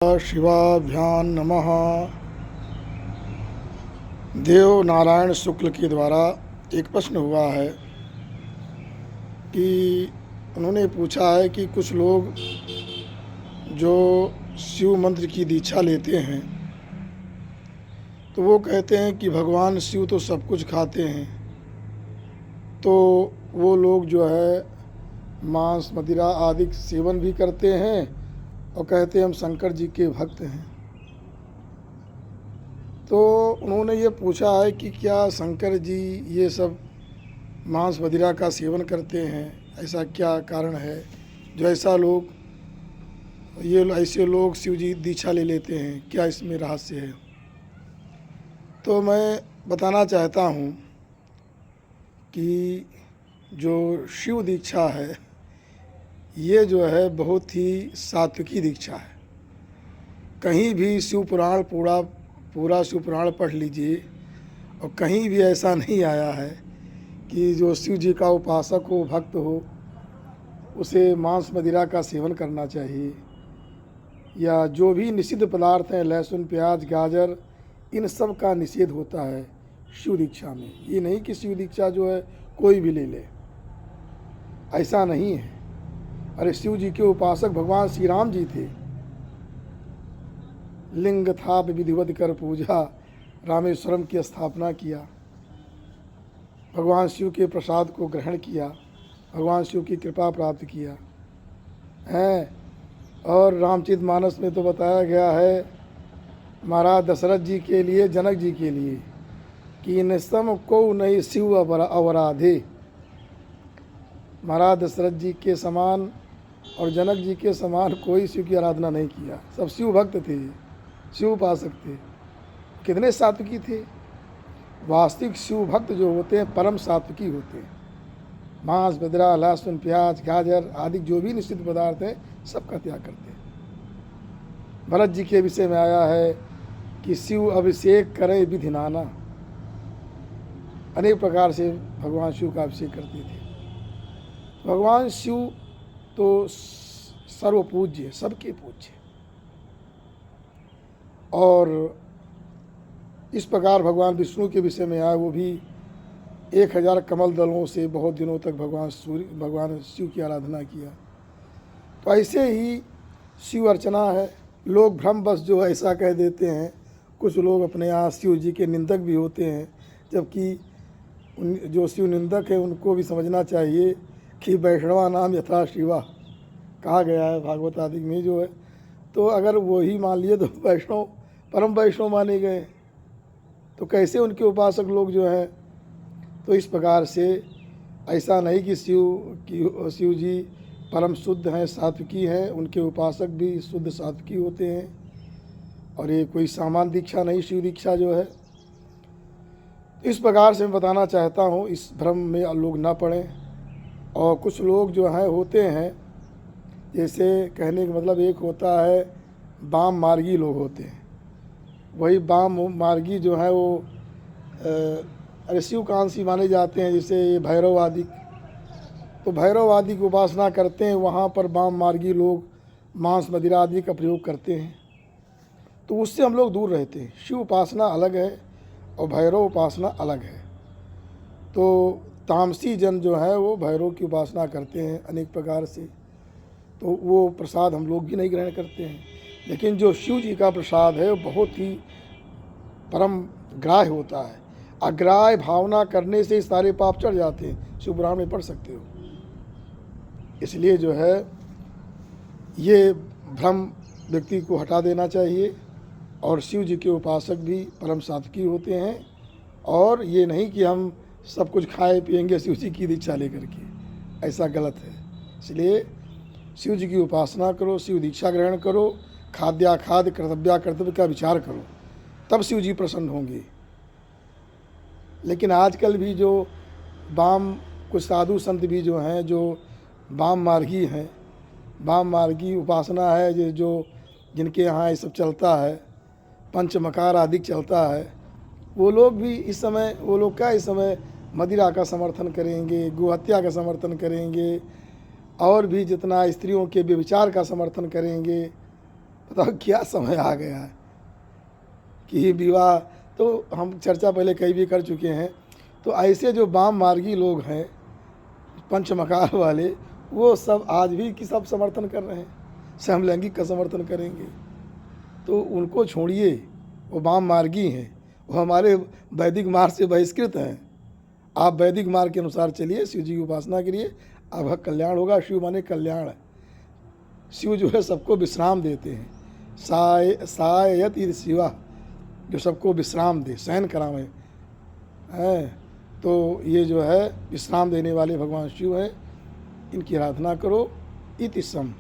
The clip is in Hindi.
शिवाभ्याम नमः। देव नारायण शुक्ल के द्वारा एक प्रश्न हुआ है कि उन्होंने पूछा है कि कुछ लोग जो शिव मंत्र की दीक्षा लेते हैं तो वो कहते हैं कि भगवान शिव तो सब कुछ खाते हैं, तो वो लोग जो है मांस मदिरा आदि सेवन भी करते हैं और कहते हैं हम शंकर जी के भक्त हैं। तो उन्होंने ये पूछा है कि क्या शंकर जी ये सब मांस मदिरा का सेवन करते हैं, ऐसा क्या कारण है जो ऐसे लोग शिव जी दीक्षा ले लेते हैं, क्या इसमें रहस्य है? तो मैं बताना चाहता हूँ कि जो शिव दीक्षा है ये जो है बहुत ही सात्विकी दीक्षा है। कहीं भी शिव पुराण पूरा शिव पुराण पढ़ लीजिए और कहीं भी ऐसा नहीं आया है कि जो शिव जी का उपासक हो, भक्त हो, उसे मांस मदिरा का सेवन करना चाहिए या जो भी निषिद्ध पदार्थ हैं, लहसुन प्याज गाजर, इन सब का निषेध होता है शिव दीक्षा में। ये नहीं कि शिव दीक्षा जो है कोई भी ले ले, ऐसा नहीं है। अरे शिव जी के उपासक भगवान श्री राम जी थे। लिंग थाप विधिवत कर पूजा, रामेश्वरम की स्थापना किया, भगवान शिव के प्रसाद को ग्रहण किया, भगवान शिव की कृपा प्राप्त किया है। और रामचरितमानस में तो बताया गया है महाराज दशरथ जी के लिए, जनक जी के लिए कि निस्तम को नहीं शिव अवराधे। महाराज दशरथ जी के समान और जनक जी के समान कोई शिव की आराधना नहीं किया। सब शिव भक्त थे, शिव उपासक थे। कितने सात्विकी थे! वास्तविक शिव भक्त जो होते हैं परम सात्विकी होते हैं। मांस मदिरा लहसुन प्याज गाजर आदि जो भी निश्चित पदार्थ हैं सबका त्याग करते हैं। भरत जी के विषय में आया है कि शिव अभिषेक करे विधि नाना। अनेक प्रकार से भगवान शिव का अभिषेक करते थे। भगवान शिव तो सर्वपूज्य, सबके पूज्य। और इस प्रकार भगवान विष्णु के विषय में आया, वो भी 1000 कमल दलों से बहुत दिनों तक भगवान शिव की आराधना किया। तो ऐसे ही शिव अर्चना है। लोग भ्रमवश जो ऐसा कह देते हैं, कुछ लोग अपने यहाँ शिव जी के निंदक भी होते हैं, जबकि जो शिव निंदक है उनको भी समझना चाहिए कि वैष्णवा नाम यथा शिवा कहा गया है भागवत आदि में जो है। तो अगर वो ही मान लिए तो वैष्णव परम वैष्णव माने गए, तो कैसे उनके उपासक लोग जो हैं। तो इस प्रकार से ऐसा नहीं कि शिव जी परम शुद्ध हैं, सात्विकी हैं, उनके उपासक भी शुद्ध सात्विकी होते हैं। और ये कोई सामान्य दीक्षा नहीं शिव दीक्षा जो है। इस प्रकार से मैं बताना चाहता हूँ, इस भ्रम में लोग ना पड़ें। और कुछ लोग जो हैं होते हैं, जैसे कहने का मतलब एक होता है वाम मार्गी लोग होते हैं। वही वाम मार्गी जो है वो शिवकांशी माने जाते हैं, जैसे ये भैरववादी। तो भैरववादी की उपासना करते हैं, वहाँ पर वाम मार्गी लोग मांस मदिरा आदि का प्रयोग करते हैं। तो उससे हम लोग दूर रहते हैं। शिव उपासना अलग है और भैरव उपासना अलग है। तो तामसी जन जो है वो भैरव की उपासना करते हैं अनेक प्रकार से, तो वो प्रसाद हम लोग भी नहीं ग्रहण करते हैं। लेकिन जो शिव जी का प्रसाद है वो बहुत ही परम ग्राह्य होता है। अग्राह्य भावना करने से सारे पाप चढ़ जाते हैं, शिव पुराण में पढ़ सकते हो। इसलिए जो है ये भ्रम व्यक्ति को हटा देना चाहिए। और शिव जी के उपासक भी परम सात्विकी होते हैं। और ये नहीं कि हम सब कुछ खाए पिएंगे शिव जी की दीक्षा लेकर के, ऐसा गलत है। इसलिए शिव जी की उपासना करो, शिव दीक्षा ग्रहण करो, खाद्याखाद्य कर्तव्या कर्तव्य का विचार करो, तब शिव जी प्रसन्न होंगे। लेकिन आजकल भी जो कुछ साधु संत भी जो हैं, जो वाम मार्गी हैं, वाम मार्गी उपासना है, जो जिनके यहाँ ये सब चलता है, पंचमकार आदि चलता है, वो लोग भी इस समय मदिरा का समर्थन करेंगे, गोहत्या का समर्थन करेंगे, और भी जितना स्त्रियों के व्यभिचार का समर्थन करेंगे। बताओ क्या समय आ गया है कि विवाह। तो हम चर्चा पहले कई भी कर चुके हैं। तो ऐसे जो वाम मार्गी लोग हैं, पंचमकार वाले, वो सब आज भी कि सब समर्थन कर रहे हैं, समलैंगिक का समर्थन करेंगे। तो उनको छोड़िए, वो वाम मार्गी हैं, वो हमारे वैदिक मार्ग से बहिष्कृत हैं। आप वैदिक मार्ग के अनुसार चलिए, शिव जी की उपासना करिए, आपका कल्याण होगा। शिव माने कल्याण है। शिव जो है सबको विश्राम देते हैं। सायत इति शिवा, जो सबको विश्राम दे, शयन करावे है। तो ये जो है विश्राम देने वाले भगवान शिव है, इनकी आराधना करो। इति सम।